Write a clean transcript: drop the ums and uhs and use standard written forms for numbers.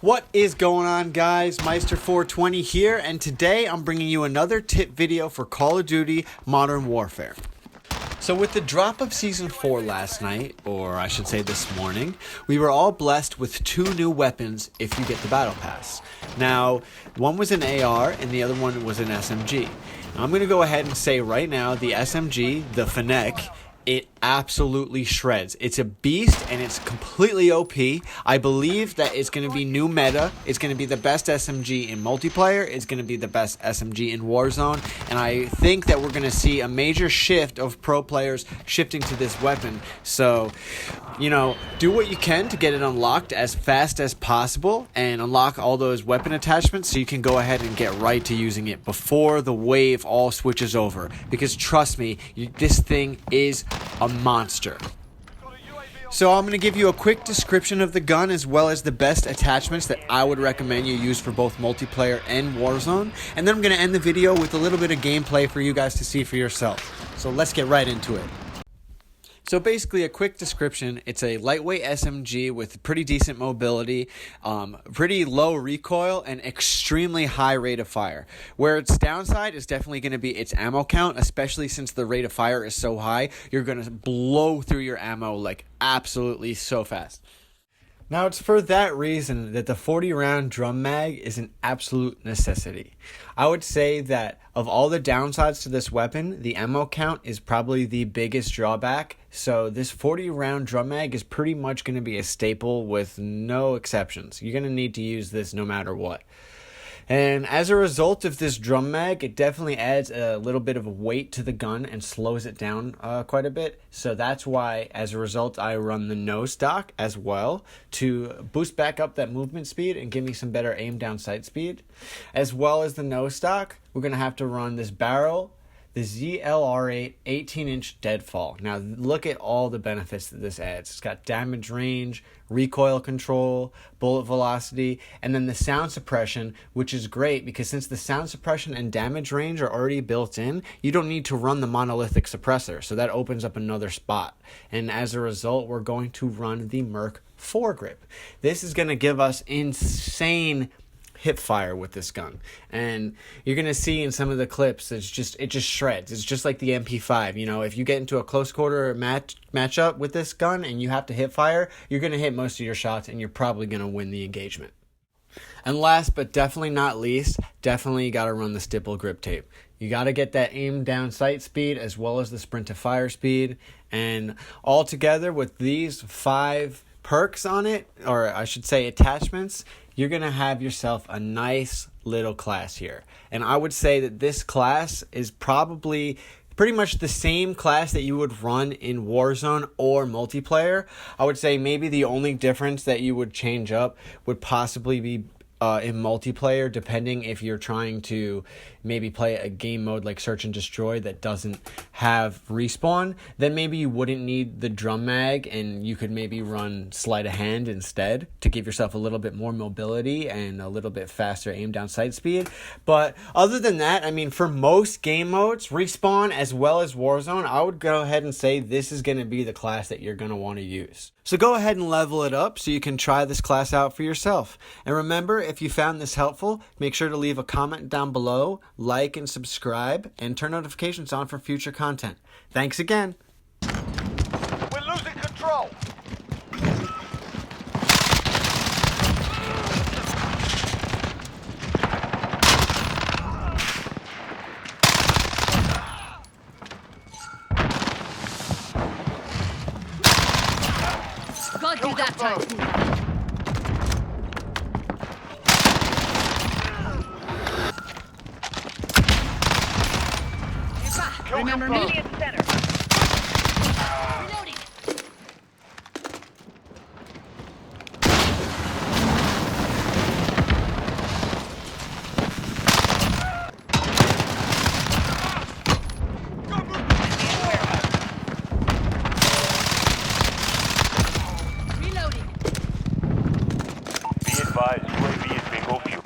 What is going on, guys? Meister420 here, and today I'm bringing you another tip video for Call of Duty Modern Warfare. So with the drop of Season 4 last night, or I should say this morning, we were all blessed with 2 new weapons if you get the Battle Pass. Now, one was an AR and the other one was an SMG. Now, I'm going to go ahead and say right now, the SMG, the Fennec, it absolutely shreds. It's a beast and it's completely OP. I believe that it's going to be new meta. It's going to be the best SMG in multiplayer. It's going to be the best SMG in Warzone. And I think that we're going to see a major shift of pro players shifting to this weapon. So, you know, do what you can to get it unlocked as fast as possible and unlock all those weapon attachments so you can go ahead and get right to using it before the wave all switches over. Because trust me, this thing is a monster. So I'm going to give you a quick description of the gun as well as the best attachments that I would recommend you use for both multiplayer and Warzone. And then I'm going to end the video with a little bit of gameplay for you guys to see for yourself. So let's get right into it. So basically, a quick description, it's a lightweight SMG with pretty decent mobility, pretty low recoil, and extremely high rate of fire. Where its downside is definitely going to be its ammo count, especially since the rate of fire is so high, you're going to blow through your ammo like absolutely so fast. Now, it's for that reason that the 40-round drum mag is an absolute necessity. I would say that of all the downsides to this weapon, the ammo count is probably the biggest drawback. So this 40-round drum mag is pretty much going to be a staple with no exceptions. You're going to need to use this no matter what. And as a result of this drum mag, it definitely adds a little bit of weight to the gun and slows it down quite a bit. So that's why, as a result, I run the no stock as well to boost back up that movement speed and give me some better aim down sight speed. As well as the no stock, we're going to have to run this barrel, the ZLR8 18-inch deadfall. Now look at all the benefits that this adds. It's got damage range, recoil control, bullet velocity, and then the sound suppression, which is great because since the sound suppression and damage range are already built in, you don't need to run the monolithic suppressor, so that opens up another spot. And as a result, we're going to run the Merc foregrip. This is going to give us insane hip fire with this gun, and you're gonna see in some of the clips it just shreds. It's just like the MP5. You know, if you get into a close quarter matchup with this gun and you have to hip fire, you're gonna hit most of your shots and you're probably gonna win the engagement. And last but definitely not least, definitely got to run the stipple grip tape. You got to get that aim down sight speed as well as the sprint to fire speed, and all together with these 5 perks on it, or I should say attachments, you're going to have yourself a nice little class here. And I would say that this class is probably pretty much the same class that you would run in Warzone or multiplayer. I would say maybe the only difference that you would change up would possibly be in multiplayer, depending if you're trying to maybe play a game mode like Search and Destroy that doesn't have respawn, then maybe you wouldn't need the drum mag and you could maybe run sleight of hand instead to give yourself a little bit more mobility and a little bit faster aim down sight speed. But other than that, I mean, for most game modes, respawn as well as Warzone, I would go ahead and say this is going to be the class that you're going to want to use. So go ahead and level it up so you can try this class out for yourself. And remember, if you found this helpful, make sure to leave a comment down below, like and subscribe, and turn notifications on for future content. Thanks again. We're losing control. Got you that time. Remember me? Center. Reloading. Be advised, UAV is bingo fuel.